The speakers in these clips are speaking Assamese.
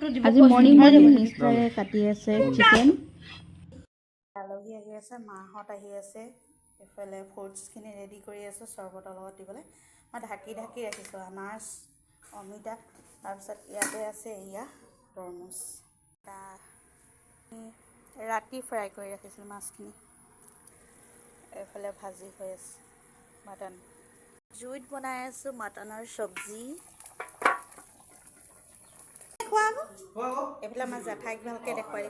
আজি মৰ্নিং মিষ্টাৰে কাটি আছে চিকেন। আলহী আহি আছে, মাহঁত আহি আছে, এইফালে ফ্ৰুটছখিনি ৰেডি কৰি আছোঁ চৰ্বতৰ লগত দিবলৈ। মই ঢাকি ৰাখিছোঁ আনাৰস, অমিতা, তাৰপিছত ইয়াতে আছে এয়া তৰমুজ। ৰাতি ফ্ৰাই কৰি ৰাখিছিলোঁ মাছখিনি, এইফালে ভাজি হৈ আছে মাটন। জুইত বনাই আছোঁ মাটনৰ চব্জি। এইফালে আমাৰ জেঠাইক ভালকৈ দেখুৱাই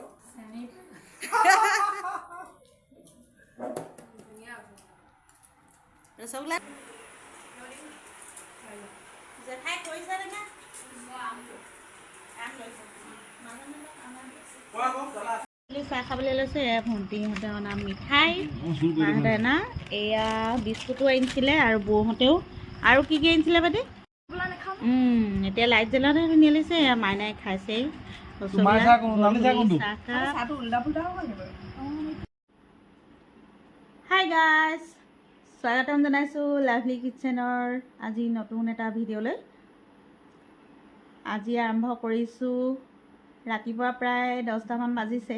ৰসগোল্লা জেঠাই কৰিছে নে চাহ খাবলৈ লৈছে। এয়া ভণ্টিহঁতে অনা মিঠাই, মাহঁতে অনা এয়া বিস্কুটো আনিছিলে আৰু বৌহঁতেও আৰু কি আনিছিলে বাদে। এতিয়া লাইট জ্বলাওঁতে ধুনীয়া লাগিছে। এয়া মাইনাই খাইছেই হাই গাইজ, স্বাগতম জনাইছোঁ লাভলি কিটচেনৰ আজি নতুন এটা ভিডিঅ'লৈ। আজি আৰম্ভ কৰিছোঁ, ৰাতিপুৱা প্ৰায় 10টামান বাজিছে।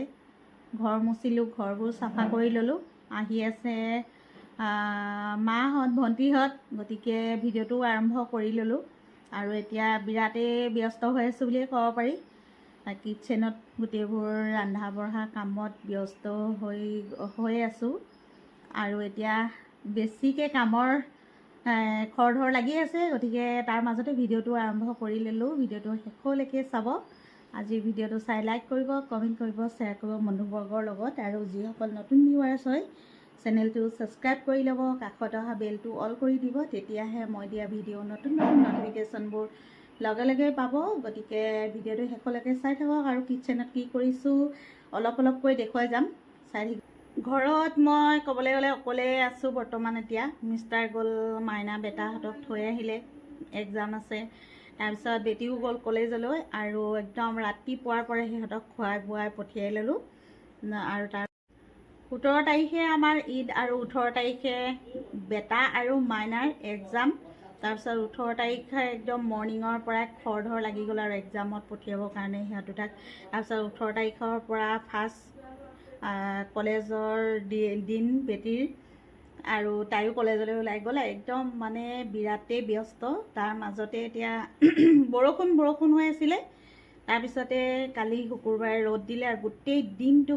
ঘৰ মুচিলোঁ, ঘৰবোৰ চাফা কৰি ল'লোঁ। আহি আছে মাহঁত, ভণ্টিহঁত, গতিকে ভিডিঅ'টো আৰম্ভ কৰি ল'লোঁ। আৰু এতিয়া বিৰাটেই ব্যস্ত হৈ আছোঁ বুলিয়ে ক'ব পাৰি। কিটচেনত গোটেইবোৰ ৰন্ধা বঢ়া কামত ব্যস্ত হৈ আছোঁ। আৰু এতিয়া বেছিকৈ কামৰ খৰধৰ লাগি আছে, গতিকে তাৰ মাজতে ভিডিঅ'টো আৰম্ভ কৰি ল'লোঁ। ভিডিঅ'টো শেষলৈকে চাব। আজিৰ ভিডিঅ'টো চাই লাইক কৰিব, কমেণ্ট কৰিব, শ্বেয়াৰ কৰিব বন্ধুবৰ্গৰ লগত। আৰু যিসকল নতুন ভিউৱাৰ্ছ হয় চেনেলটো ছাবস্ক্ৰাইব কৰি ল'ব, কাষত অহা বেলটো অল কৰি দিব, তেতিয়াহে মই দিয়া ভিডিঅ' নতুন নটিফিকেশ্যনবোৰ লগে লগে পাব। গতিকে ভিডিঅ'টো শেষলৈকে চাই থাকক। আৰু কিটচেনত কি কৰিছোঁ অলপকৈ দেখুৱাই যাম, চাই থাকিব। ঘৰত মই ক'বলৈ গ'লে অকলে আছোঁ বৰ্তমান। এতিয়া মিষ্টাৰ গ'ল মাইনা বেটাহঁতক থৈ আহিলে, এক্সাম আছে। তাৰপিছত বেটিও গ'ল কলেজলৈ, আৰু একদম ৰাতিপুৱাৰ পৰা সিহঁতক খুৱাই বোৱাই পঠিয়াই ল'লোঁ। আৰু তাৰ 17 তাৰিখে আমাৰ ঈদ, আৰু 18 তাৰিখে বেটা আৰু মাইনাৰ এক্সাম। তাৰপিছত 18 তাৰিখে একদম মৰ্ণিঙৰ পৰাই খৰধৰ লাগি গ'ল আৰু এক্সামত পঠিয়াবৰ কাৰণে সিহঁত দুটাক। তাৰপিছত 18 তাৰিখৰ পৰা ফাৰ্ষ্ট কলেজৰ দিন বেটিৰ, আৰু তাইও কলেজলৈ ওলাই গ'ল। একদম মানে বিৰাটেই ব্যস্ত। তাৰ মাজতে এতিয়া বৰষুণ হৈ আছিলে। তাৰপিছতে কালি শুকুৰবাৰে ৰ'দ দিলে, আৰু গোটেই দিনটো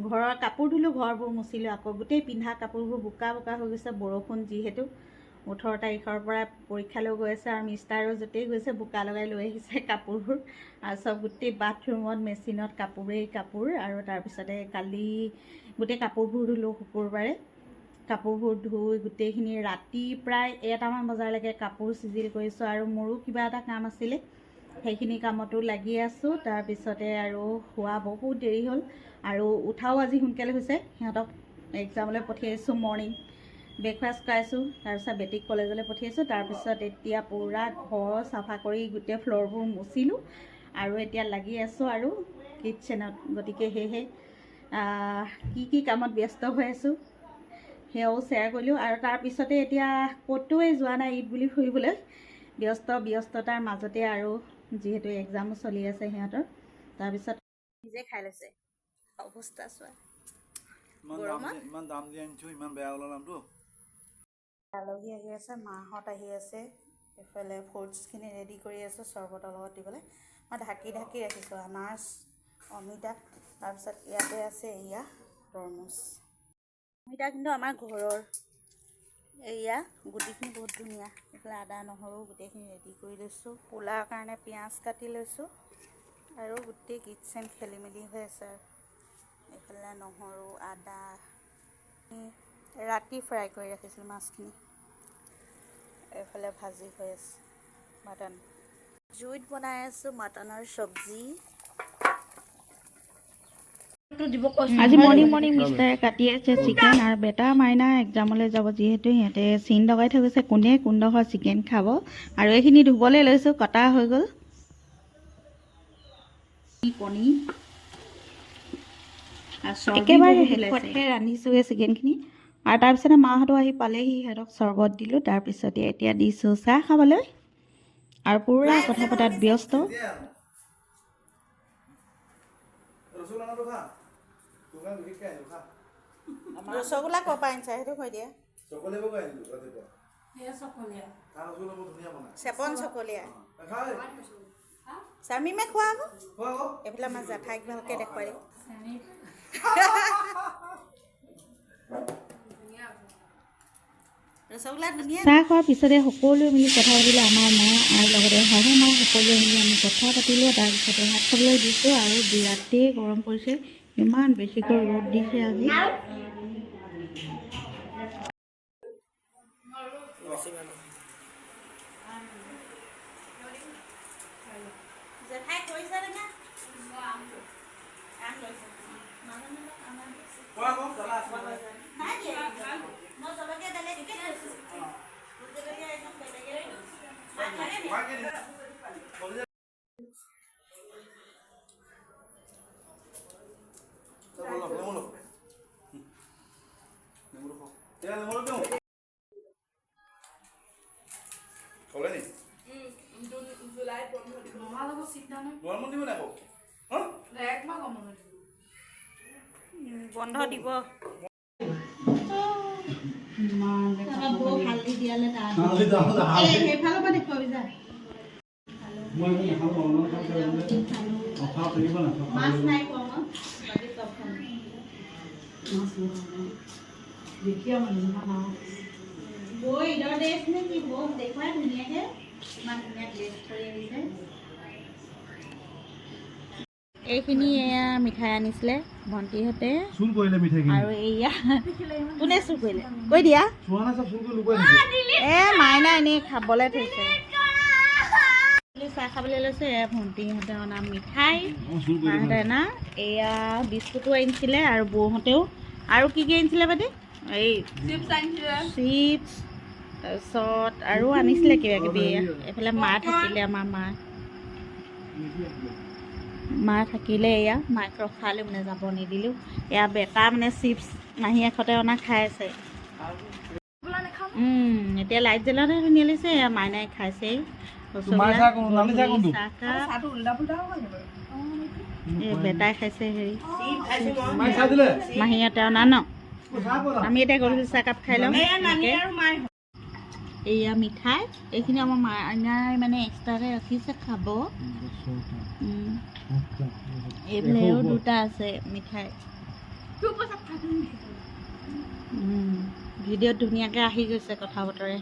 ঘৰৰ কাপোৰ ধুলোঁ, ঘৰবোৰ মুচিলোঁ। আকৌ গোটেই পিন্ধা কাপোৰবোৰ বোকা হৈ গৈছে, বৰষুণ যিহেতু। 18 তাৰিখৰ পৰা পৰীক্ষালৈ গৈ আছে, আৰু মিষ্টাৰো য'তেই গৈছে বোকা লগাই লৈ আহিছে কাপোৰবোৰ। আৰু চব গোটেই বাথৰুমত মেচিনত কাপোৰেই কাপোৰ। আৰু তাৰপিছতে কালি গোটেই কাপোৰবোৰ ধুলোঁ শুকুৰবাৰে। কাপোৰবোৰ ধুই গোটেইখিনি ৰাতি প্ৰায় 1টামান বজালৈকে কাপোৰ চিজিল কৰিছোঁ। আৰু মোৰো কিবা এটা কাম আছিলে, সেইখিনি কামতো লাগি আছোঁ। তাৰপিছতে আৰু শোৱা বহুত দেৰি হ'ল, আৰু উঠাও আজি সোনকালে হৈছে। সিহঁতক এক্সামলৈ পঠিয়াইছোঁ, মৰ্ণিং ব্ৰেকফাষ্ট খুৱাইছোঁ। তাৰপিছত বেটিক কলেজলৈ পঠিয়াইছোঁ। তাৰপিছত এতিয়া পূৰা ঘৰ চাফা কৰি গোটেই ফ্ল'ৰবোৰ মুচিলোঁ, আৰু এতিয়া লাগি আছোঁ আৰু কিটচেনত। গতিকে সেয়েহে কি কামত ব্যস্ত হৈ আছোঁ সেয়াও শ্বেয়াৰ কৰিলোঁ। আৰু তাৰপিছতে এতিয়া ক'তোৱে যোৱা নাই ঈদ বুলি ফুৰিবলৈ। ব্যস্ততাৰ মাজতে, আৰু যিহেতু এক্সামো চলি আছে সিহঁতৰ। তাৰপিছত নিজে খাই লৈছে, অৱস্থা চোৱা গৰমত। ইমান দাম দি আনিছোঁ, ইমান বেয়া ওলাল দামটো। আলহী আহি আছে, মাহঁত আহি আছে, এইফালে ফ্ৰুটছখিনি ৰেডি কৰি আছোঁ চৰ্বতৰ লগত দিবলৈ। মই ঢাকি ৰাখিছোঁ আনাৰস, অমিতা, তাৰপিছত ইয়াতে আছে এয়া তৰমুজ। অমিতা কিন্তু আমাৰ ঘৰৰ, এয়া গুটিখিনি বহুত ধুনীয়া। এইফালে আদা নহৰু গোটেইখিনি ৰেডি কৰি লৈছোঁ। পোলাৰ কাৰণে পিঁয়াজ কাটি লৈছোঁ, আৰু গোটেই কিটচেন খেলি মেলি হৈ আছে। এইফালে নহৰু, আদা ৰাতি ফ্ৰাই কৰি ৰাখিছিলোঁ মাছখিনি, এইফালে ভাজি হৈ আছে মাটন। জুইত বনাই আছোঁ মাটনৰ চব্জি। আজি মৰ্ণিং মিষ্টাৰে কাটি আছে চিকেন, আৰু বেটা মাইনা এক্সামলৈ যাব যিহেতু সিহঁতে চিন লগাই থৈ গৈছে কোনে কোনডোখৰ চিকেন খাব। আৰু এইখিনি ধুবলৈ লৈছোঁ, কটা হৈ গ'ল। কণী একেবাৰে শেষতহে ৰান্ধিছোঁ এই চিকেনখিনি। আৰু তাৰপিছতে মাহঁতো আহি পালেহি, সিহঁতক চৰ্বত দিলোঁ। তাৰপিছতে এতিয়া দিছোঁ চাহ খাবলৈ, আৰু পূৰা কথা পতাত ব্যস্ত। ৰসগোল্লা ক'ৰ পৰা আনিছা সেইটো কৈ দিয়া চেপন চকলীয়া স্বামীমে খোৱা আকৌ এইফালে আমাৰ জেঠাইক ভালকৈ দেখুৱাই দিওঁ চাহ খোৱাৰ পিছতে সকলোৱে মিলি কথা পাতিলে আমাৰ মা আৰু লগতে শাহু মা সকলোৱে মিলি আমি কথা পাতিলোঁ তাৰপিছতে ভাত খাবলৈ দিছোঁ আৰু বিৰাটেই গৰম পৰিছে ইমান বেছিকৈ ৰ'দ দিছে আজি বন্ধ দিব হালধি দিয়ালে সেইফালৰ পৰা দেখুৱাবি যা মাছ নাই খোৱা বৈ ঈদৰ ড্ৰেছ নে কি বৌ দেখুৱাই ধুনীয়াকৈ ইমান ধুনীয়া ড্ৰেছ কৰি আহিছে এইখিনি এয়া মিঠাই আনিছিলে ভণ্টিহঁতে চুৰ কৰিলে মিঠাই আৰু এয়া কোনে চুৰ কৰিলে কৈ দিয়া মাইনা এনেই খাবলৈ থৈছে চাহ খাবলৈ লৈছে এয়া ভণ্টিহঁতে অনা মিঠাই মাহঁতে অনা এয়া বিস্কুটো আনিছিলে আৰু বৌহঁতেও আৰু কি আনিছিলে বাদে এই চিপছ তাৰপিছত আৰু আনিছিলে কিবা কিবি এইফালে মা থাকিলে আমাৰ মা থাকিলে এয়া মাক ৰখালে মানে যাব নিদিলোঁ এয়া বেটা মানে চিপছ মাহীয়েকহঁতে অনা খাই আছে এতিয়া লাইট জ্বলাওঁতে ধুনীয়া লাগিছে এয়া মাইনাই খাইছেই বেটাই খাইছে হেৰি মাহীহঁতে অনা ন আমি এতিয়া গধূলি চাহকাপ খাই লওঁ এয়া মিঠাই এইখিনি আমাৰ মাইনাই মানে এক্সট্ৰাকৈ ৰাখিছে খাব এইফালেও দুটা আছে মিঠাই ভিডিঅ'ত ধুনীয়াকৈ আহি গৈছে কথা বতৰে